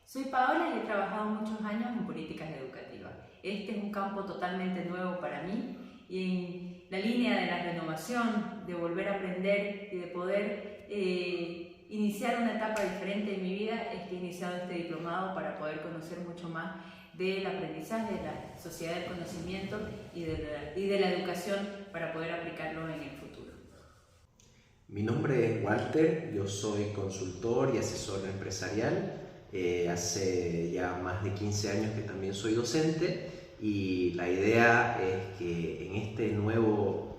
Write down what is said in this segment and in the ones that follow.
Soy Paola y he trabajado muchos años en políticas educativas. Este es un campo totalmente nuevo para mí y en la línea de la renovación, de volver a aprender y de poder iniciar una etapa diferente en mi vida, es que he iniciado este diplomado para poder conocer mucho más del aprendizaje, de la sociedad del conocimiento y de la educación para poder aplicarlo en el futuro. Mi nombre es Walter, yo soy consultor y asesor empresarial. Hace ya más de 15 años que también soy docente y la idea es que en este nuevo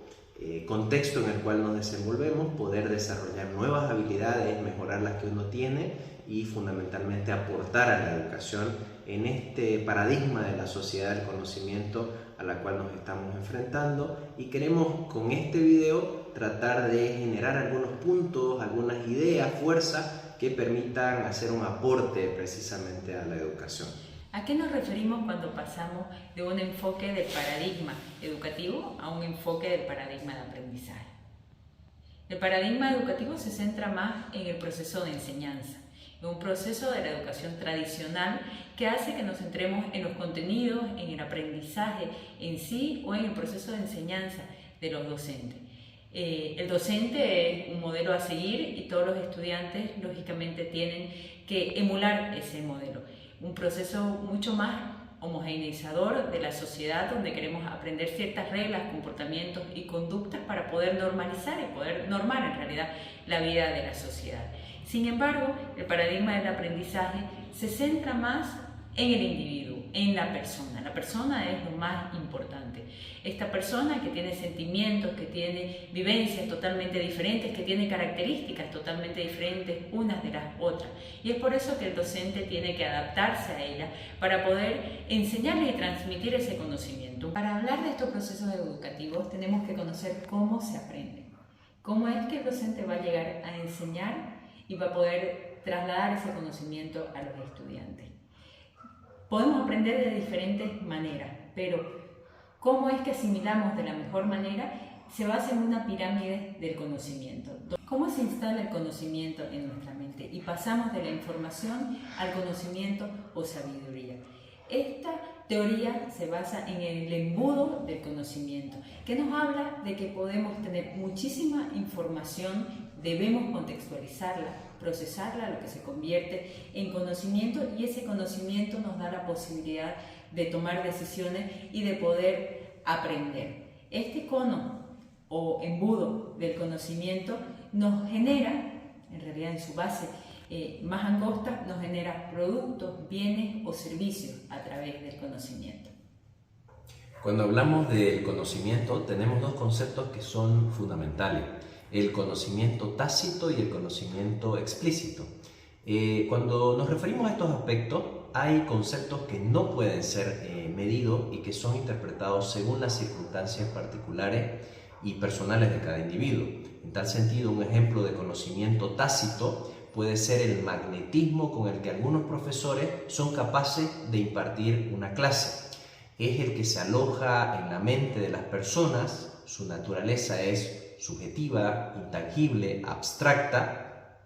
contexto en el cual nos desenvolvemos, poder desarrollar nuevas habilidades, mejorar las que uno tiene y fundamentalmente aportar a la educación en este paradigma de la sociedad del conocimiento a la cual nos estamos enfrentando, y queremos con este video tratar de generar algunos puntos, algunas ideas, fuerzas que permitan hacer un aporte precisamente a la educación. ¿A qué nos referimos cuando pasamos de un enfoque del paradigma educativo a un enfoque del paradigma de aprendizaje? El paradigma educativo se centra más en el proceso de enseñanza, en un proceso de la educación tradicional que hace que nos centremos en los contenidos, en el aprendizaje en sí o en el proceso de enseñanza de los docentes. El docente es un modelo a seguir y todos los estudiantes lógicamente tienen que emular ese modelo. Un proceso mucho más homogeneizador de la sociedad, donde queremos aprender ciertas reglas, comportamientos y conductas para poder normalizar y poder normar en realidad la vida de la sociedad. Sin embargo, el paradigma del aprendizaje se centra más en el individuo, en la persona. La persona es lo más importante. Esta persona que tiene sentimientos, que tiene vivencias totalmente diferentes, que tiene características totalmente diferentes unas de las otras. Y es por eso que el docente tiene que adaptarse a ella para poder enseñarle y transmitir ese conocimiento. Para hablar de estos procesos educativos tenemos que conocer cómo se aprende. Cómo es que el docente va a llegar a enseñar y va a poder trasladar ese conocimiento a los estudiantes. Podemos aprender de diferentes maneras, pero cómo es que asimilamos de la mejor manera se basa en una pirámide del conocimiento. ¿Cómo se instala el conocimiento en nuestra mente? Y pasamos de la información al conocimiento o sabiduría. Esta teoría se basa en el embudo del conocimiento, que nos habla de que podemos tener muchísima información, debemos contextualizarla, procesarla, lo que se convierte en conocimiento, y ese conocimiento nos da la posibilidad de tomar decisiones y de poder aprender. Este cono o embudo del conocimiento nos genera, en realidad en su base más angosta, nos genera productos, bienes o servicios a través del conocimiento. Cuando hablamos del conocimiento tenemos dos conceptos que son fundamentales: el conocimiento tácito y el conocimiento explícito. Cuando nos referimos a estos aspectos, hay conceptos que no pueden ser medidos y que son interpretados según las circunstancias particulares y personales de cada individuo. En tal sentido, un ejemplo de conocimiento tácito puede ser el magnetismo con el que algunos profesores son capaces de impartir una clase. Es el que se aloja en la mente de las personas, su naturaleza es subjetiva, intangible, abstracta,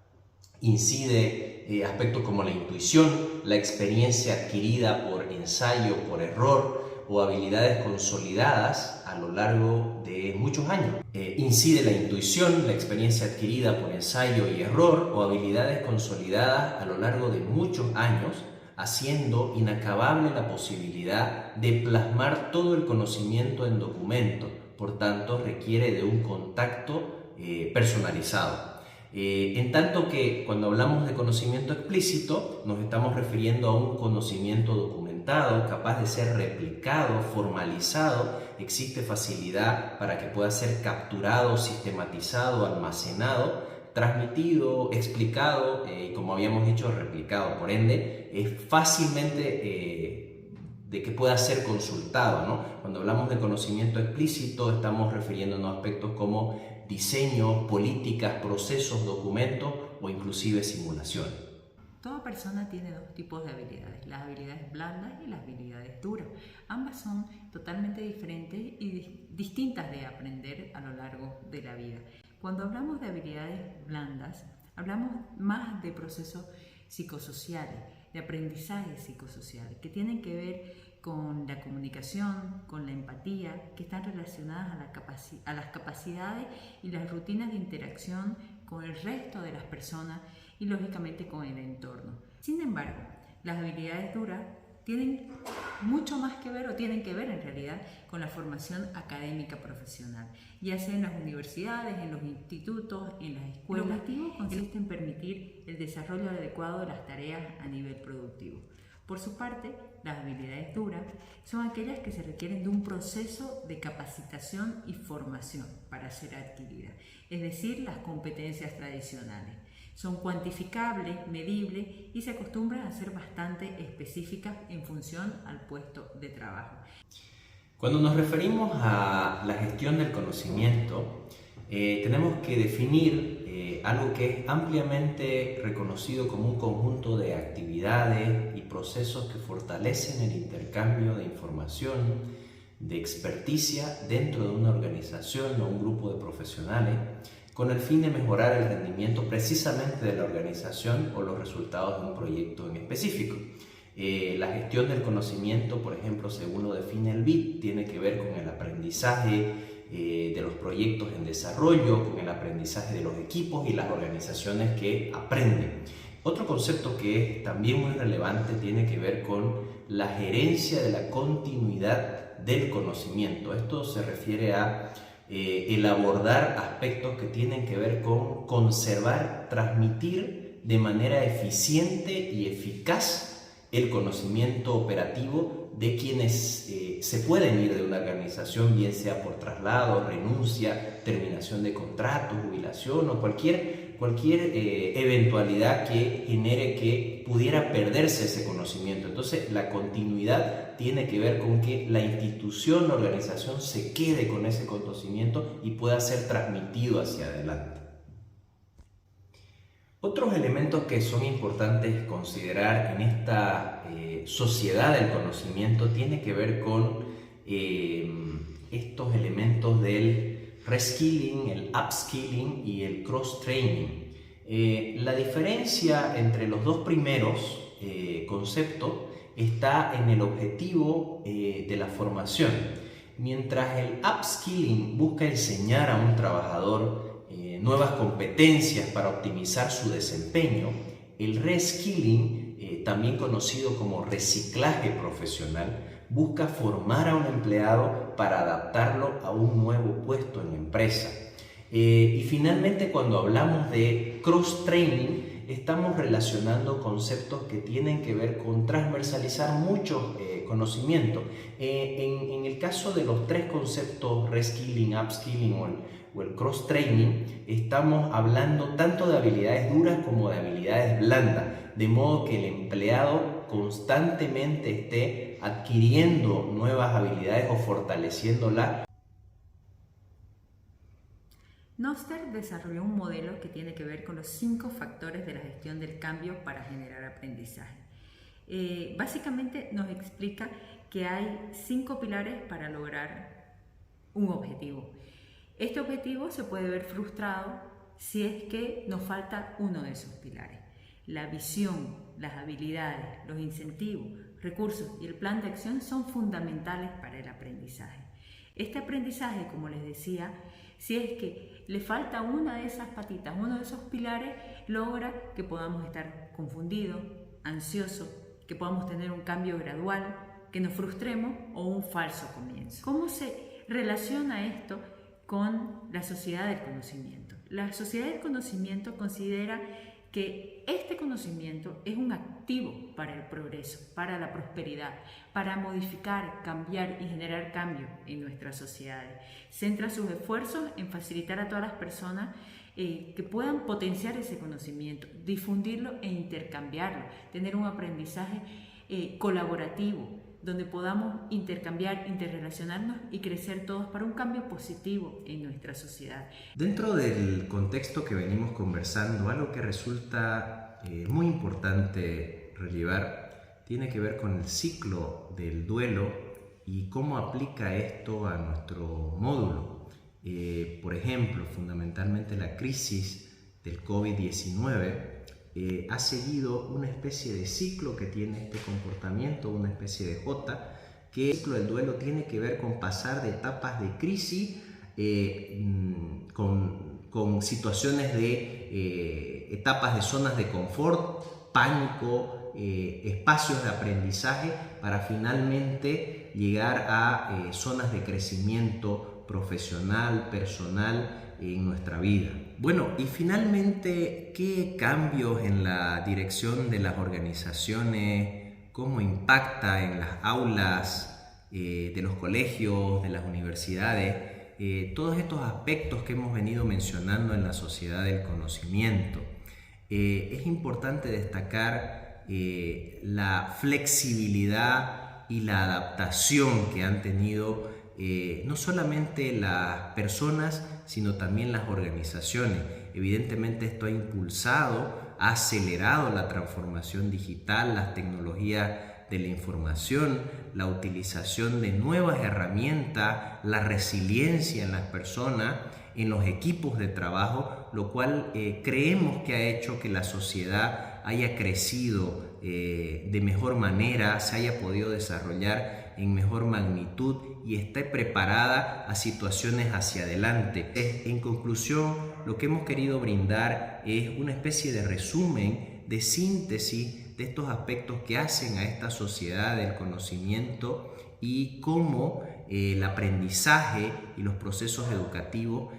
incide aspectos como la intuición, la experiencia adquirida por ensayo, por error, o habilidades consolidadas a lo largo de muchos años. Incide la intuición, la experiencia adquirida por ensayo y error, o habilidades consolidadas a lo largo de muchos años, haciendo inacabable la posibilidad de plasmar todo el conocimiento en documento. Por tanto, requiere de un contacto personalizado. En tanto que cuando hablamos de conocimiento explícito, nos estamos refiriendo a un conocimiento documentado, capaz de ser replicado, formalizado. Existe facilidad para que pueda ser capturado, sistematizado, almacenado, transmitido, explicado y, como habíamos dicho, replicado. Por ende, es fácilmente de que pueda ser consultado, ¿no? Cuando hablamos de conocimiento explícito, estamos refiriéndonos a aspectos como diseño, políticas, procesos, documentos o inclusive simulaciones. Toda persona tiene dos tipos de habilidades, las habilidades blandas y las habilidades duras. Ambas son totalmente diferentes y distintas de aprender a lo largo de la vida. Cuando hablamos de habilidades blandas, Hablamos más de procesos psicosociales, de aprendizaje psicosocial, que tienen que ver con la comunicación, con la empatía, que están relacionadas a las capacidades y las rutinas de interacción con el resto de las personas y lógicamente con el entorno. Sin embargo, las habilidades duras tienen mucho más que ver, o tienen que ver en realidad, con la formación académica profesional, ya sea en las universidades, en los institutos, en las escuelas. El objetivo consiste en permitir el desarrollo adecuado de las tareas a nivel productivo. Por su parte, las habilidades duras son aquellas que se requieren de un proceso de capacitación y formación para ser adquiridas, es decir, las competencias tradicionales. Son cuantificables, medibles y se acostumbran a ser bastante específicas en función al puesto de trabajo. Cuando nos referimos a la gestión del conocimiento, tenemos que definir algo que es ampliamente reconocido como un conjunto de actividades y procesos que fortalecen el intercambio de información, de experticia dentro de una organización o un grupo de profesionales, con el fin de mejorar el rendimiento precisamente de la organización o los resultados de un proyecto en específico. La gestión del conocimiento, por ejemplo, según lo define el BIT, tiene que ver con el aprendizaje de los proyectos en desarrollo, con el aprendizaje de los equipos y las organizaciones que aprenden. Otro concepto que es también muy relevante tiene que ver con la gerencia de la continuidad del conocimiento. Esto se refiere a el abordar aspectos que tienen que ver con conservar, transmitir de manera eficiente y eficaz el conocimiento operativo de quienes se pueden ir de una organización, bien sea por traslado, renuncia, terminación de contrato, jubilación o cualquier eventualidad que genere que pudiera perderse ese conocimiento. Entonces, la continuidad tiene que ver con que la institución, la organización se quede con ese conocimiento y pueda ser transmitido hacia adelante. Otros elementos que son importantes considerar en esta sociedad del conocimiento tiene que ver con estos elementos del reskilling, el upskilling y el cross-training. La diferencia entre los dos primeros conceptos está en el objetivo de la formación. Mientras el upskilling busca enseñar a un trabajador nuevas competencias para optimizar su desempeño, el reskilling, también conocido como reciclaje profesional, busca formar a un empleado para adaptarlo a un nuevo puesto en la empresa. Y finalmente, cuando hablamos de cross-training, estamos relacionando conceptos que tienen que ver con transversalizar muchos conocimientos. En el caso de los tres conceptos, reskilling, upskilling o el cross-training, estamos hablando tanto de habilidades duras como de habilidades blandas, de modo que el empleado constantemente esté adquiriendo nuevas habilidades o fortaleciéndolas. Noster desarrolló un modelo que tiene que ver con los 5 factores de la gestión del cambio para generar aprendizaje. Básicamente nos explica que hay 5 pilares para lograr un objetivo. Este objetivo se puede ver frustrado si es que nos falta uno de esos pilares. La visión, las habilidades, los incentivos, recursos y el plan de acción son fundamentales para el aprendizaje. Este aprendizaje, como les decía, si es que le falta una de esas patitas, uno de esos pilares, logra que podamos estar confundidos, ansiosos, que podamos tener un cambio gradual, que nos frustremos o un falso comienzo. ¿Cómo se relaciona esto con la sociedad del conocimiento? La sociedad del conocimiento considera que este conocimiento es un activo para el progreso, para la prosperidad, para modificar, cambiar y generar cambio en nuestras sociedades. Centra sus esfuerzos en facilitar a todas las personas que puedan potenciar ese conocimiento, difundirlo e intercambiarlo, tener un aprendizaje colaborativo, donde podamos intercambiar, interrelacionarnos y crecer todos para un cambio positivo en nuestra sociedad. Dentro del contexto que venimos conversando, algo que resulta muy importante relevar tiene que ver con el ciclo del duelo y cómo aplica esto a nuestro módulo. Por ejemplo, fundamentalmente la crisis del COVID-19 ha seguido una especie de ciclo que tiene este comportamiento, una especie de J, que el ciclo del duelo tiene que ver con pasar de etapas de crisis con situaciones de etapas de zonas de confort, pánico, espacios de aprendizaje para finalmente llegar a zonas de crecimiento profesional, personal en nuestra vida. Bueno, y finalmente, ¿qué cambios en la dirección de las organizaciones? ¿Cómo impacta en las aulas de los colegios, de las universidades? Todos estos aspectos que hemos venido mencionando en la sociedad del conocimiento. Es importante destacar la flexibilidad y la adaptación que han tenido no solamente las personas, sino también las organizaciones. Evidentemente esto ha impulsado, ha acelerado la transformación digital, las tecnologías de la información, la utilización de nuevas herramientas, la resiliencia en las personas, en los equipos de trabajo, lo cual creemos que ha hecho que la sociedad haya crecido de mejor manera, se haya podido desarrollar en mejor magnitud y esté preparada a situaciones hacia adelante. En conclusión, lo que hemos querido brindar es una especie de resumen, de síntesis de estos aspectos que hacen a esta sociedad del conocimiento y cómo el aprendizaje y los procesos educativos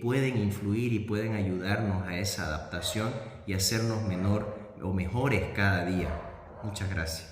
pueden influir y pueden ayudarnos a esa adaptación y hacernos mejores cada día. Muchas gracias.